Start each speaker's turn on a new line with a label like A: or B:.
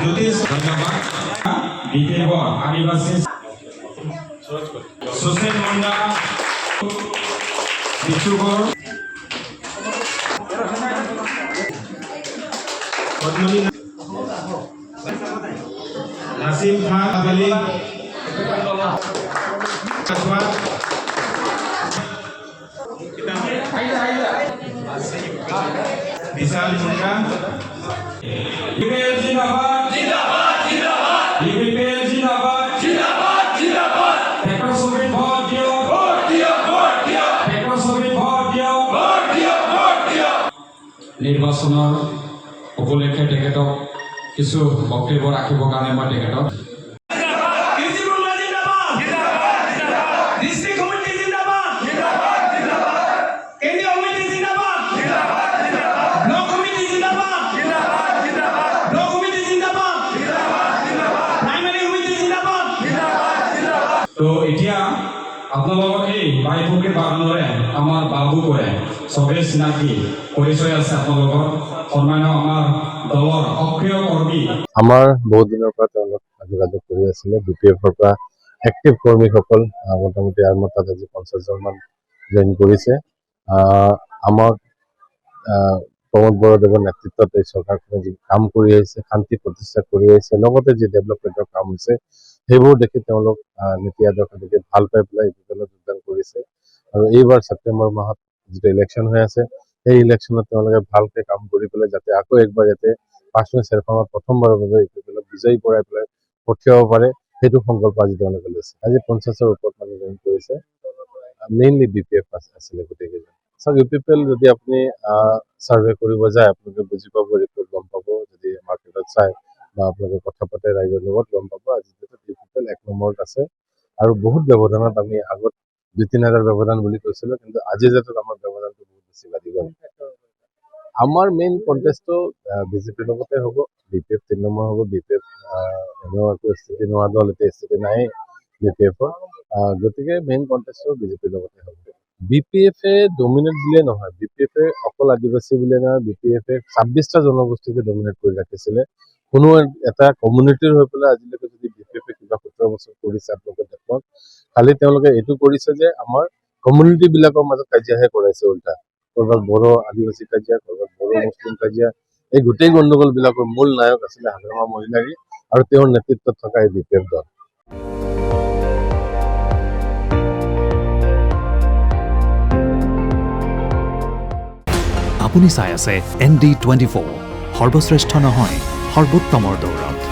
A: জ্যোতিষ ধন্যবাদ বিদেব আদিবাসী সুসেন মুন্ডা বিচুগড় পদ্মনী নাসিম খান আবেলি विशाल मुंडा जिंदाबाद जिंदाबाद जिंदाबाद जिंदाबाद जिंदाबाद जिंदाबाद टेक्नोसोविक भोट दियो भोट दियो टेक्नोसोविक भोट दियो নিৰ্বাচনৰ উপলক্ষে তেখেতক কিছু বক্তব্য ৰাখিবৰ কাৰণে মই তেখেতক তো এতিয়া আপোনালোকৰ এই বাইপুখুৰী বাগানৰে আমাৰ বাবু কৰে চবেই চিনাকি পৰিচয় আছে আপোনালোকৰ সন্মানীয় আমাৰ দলৰ সক্ৰিয় কৰ্মী
B: আমাৰ বহুত দিনৰ পৰা তেওঁলোক যোগাযোগ কৰি আছিলে বিপিএফৰ পৰা এক্টিভ কৰ্মীসকল মোটামুটি আমাৰ তাত আজি 50 জন মান জইন কৰিছে আমাক প্ৰমোদ বৰদেৱৰ নেতৃত্বত এই চৰকাৰখনে যি কাম কৰি আহিছে শান্তি প্ৰতিষ্ঠা কৰি আহিছে লগতে যি ডেভেলপমেণ্টৰ কাম হৈছে সেইবোৰ দেখি তেওঁলোক নীতি আদৰ্শ দেখি ভাল পাই পেলাই ইউপিপিএলত যোগদান কৰিছে আৰু এইবাৰ ছেপ্টেম্বৰ মাহত যিটো ইলেকশ্যন হৈ আছে সেই ইলেকশ্যনত তেওঁলোকে ভালকৈ কাম কৰি পেলাই যাতে আকৌ একবাৰ ইয়াতে পাঁচমে চেৰফামত প্ৰথমবাৰৰ বাবে ইউপিপিএলত বিজয়ী কৰাই পেলাই পঠিয়াব পাৰে সেইটো সংকল্প আজি তেওঁলোকে লৈছে আজি 50ৰ ওপৰত মানুহ জইন কৰিছে মেইনলি বিপিএফ আছিলে গোটেইকেইজন চাওক ইউপিপিএল যদি আপুনি সাৰ্ভে কৰিব যায় আপোনালোকে বুজি পাব ৰিপৰ্ট গম পাব যদি মাৰ্কেটত চাই বা আপোনালোকে কথা পাতে ৰাইজৰ লগত গম পাব আজি ইউপিপিএল 1 নম্বৰত আছে আৰু বহুত ব্যৱধানত আমি আগত 2-3 ব্যৱধান বুলি কৈছিলো কিন্তু আজি যেটো আমাৰ ব্যৱধানটো বহুত বেছি বাঢ়ি গ'ল আমাৰ মেইন কন্টেষ্টটো বিজেপিৰ লগতে হ'ব বিপিএফ 3 নম্বৰ হ'ব বিপিএফ এনেও একো স্থিতি নোহোৱা দল এতিয়া স্থিতি নাই বিপিএফৰ গতিকে মেইন কন্টেষ্টটো বিজেপিৰ লগতে হ'ব বিপিএফে ডমিনেট বুলিয়ে নহয় বিপিএফে অকল আদিবাসী বুলিয়ে নহয় বিপিএফে 26টা জনগোষ্ঠীকে ডমিনেট কৰি ৰাখিছিলে কোনো এটা কমিউনিটিৰ হৈ পেলাই আজিলৈকে যদি বিপিএফে কিবা 17 বছৰ কৰিছে আপোনালোকে দেখক খালি তেওঁলোকে এইটো কৰিছে যে আমাৰ কমিউনিটি বিলাকৰ মাজত কাজিয়াহে কৰাইছে উল্টা কৰবাত বড় আদিবাসী কাজিয়া কৰবাত বড় মুছলিম কাজিয়া এই গোটেই গণ্ডগোল বিলাকৰ মূল নায়ক আছিলে হাজৰিকা মহিলাৰী আৰু তেওঁৰ নেতৃত্বত থকা এই বিপিএফ দল
C: আপুনি চাই আছে ND24 সৰ্বশ্ৰেষ্ঠ নহয় সৰ্বোত্তমৰ দৌৰত